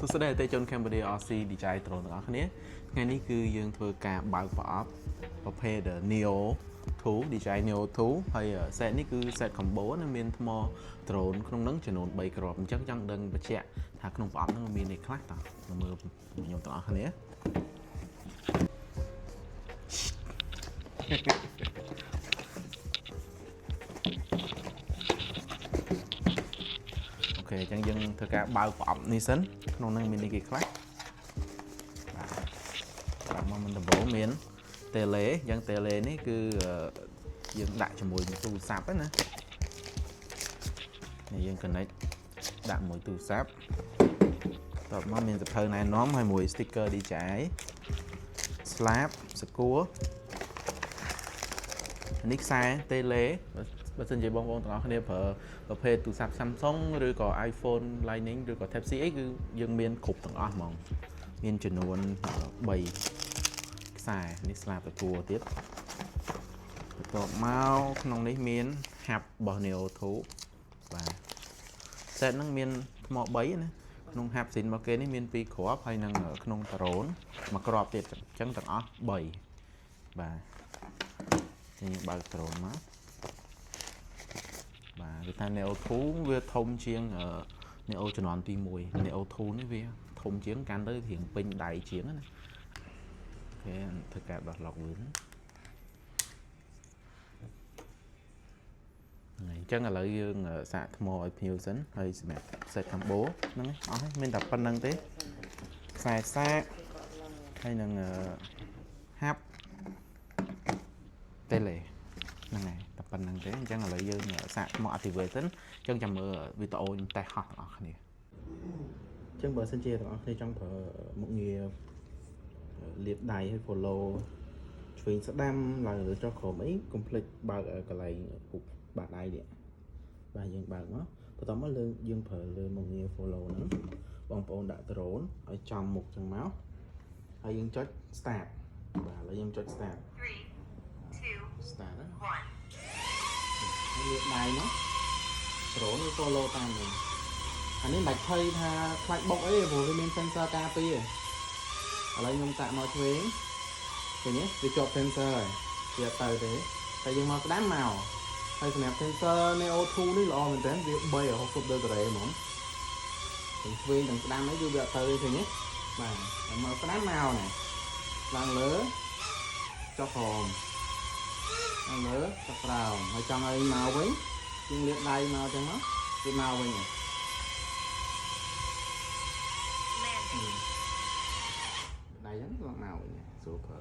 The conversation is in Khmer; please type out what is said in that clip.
số đây tay chôn Cambodia RC DJI drone đó này ngày ní cứ dương thưa cả bảo bảoประเภท Neo 2 DJI Neo 2 hay set ní cứ set combo nó miền thmo drone không nắng chừng nón bay crop chắc chắn đừng bật chẹt thà không bảo nó miền này khác ta mưa nhiều đó này ok chẳng dừng thưa cả bao bọc ní sấn không nắng miền này khác mà mình bổ miền tele dân tele này cứ dân đại cho mùi tù sáp ấy nè dân cần đấy đặt mùi tù sáp tập mà mình tập thơ này nóm hai mùi sticker đi trái slab score nick size tele bớt chân dây bông bông đó nên phải phê tù sáp Samsung rồi có iPhone Lightning rồi có Type C cứ dân miền khục tầng ở mong miền chuyển nguồn 7 xài ní slabไปตัวទៀតតបមកក្នុងនេះមានហាប់របស់ Neo 2បាទ set ហ្នឹងមានថ្ម3ណាក្នុងហាប់ស៊ីនរបស់គេនេះមាន2គ្រាប់ហើយនឹងក្នុងដ្រូនមួយគ្រាប់ទៀតអញ្ចឹងទាំងអស់3បាទនេះបើកដ្រូនមកបាទគឺថា Neo 2វាធំជាង Neo ជំនាន់ទី1 Neo 2នេះវាធំជាងកាន់ទៅរៀងពេញដៃជាងណាធ្វើការដោះឡុកវិញអញ្ចឹងឥឡូវយើងសាកថ្មឲ្យភ្ញៀវសិនហើយសម្រាប់ set combo ហ្នឹងអស់ហើយមានតែប៉ុណ្្នឹងទេខ្សែសាកហើយនឹងហាប់ tele ហ្នឹងហើយតែប៉ុណ្្នឹងទេអញ្ចឹងឥឡូវយើងសាកថ្ម activate សិនអញ្ចឹងចាំមើលវីដេអូខ្ញុំតេស្តហោះទាំងអស់គ្នាអញ្ចឹងបើសិនជាទាំងអស់គ្នាចង់ប្រើមុខងារលាបដៃឲ្យ follow ឆ្វេងស្ដាំឡើងលើចុះក្រោមអីកុំភ្លេចបើកកន្លែងពុកបាតដៃនេះបាទយើងបើកមកបន្តមកលើយើងប្រើលើមុខងារ follow ហ្នឹងបងប្អូនដាក់ drone ឲ្យចំមុខចឹងមកហើយយើងចុច start បាទឥឡូវយើងចុច start start ណាហើយលាបដៃមក drone វា follow តាមហ្នឹងអានេះមិនភ័យថាខ្លាច់បុកអីព្រោះវាមាន sensor ការពារឥឡូវខ្ញុំតាក់មកឆ្វេងឃើញទេវាជាប់ sensor ហើយវាទៅទេតែយើងមកស្ដាំមកហើយសម្រាប់ sensor Neo 2នេះល្អមែនតើវា360 degree ហ្មងទាំងឆ្វេងទាំងស្ដាំនេះគឺវាអត់ទៅទេឃើញទេបាទតែមកស្ដាំមកនេះឡើងលើចុះក្រោមឡើងលើចុះក្រោមហើយចង់ឲ្យមកវិញយើងលាបដៃមកចឹងមកវាមកវិញដៃហ្នឹងឡើងមកវិញ super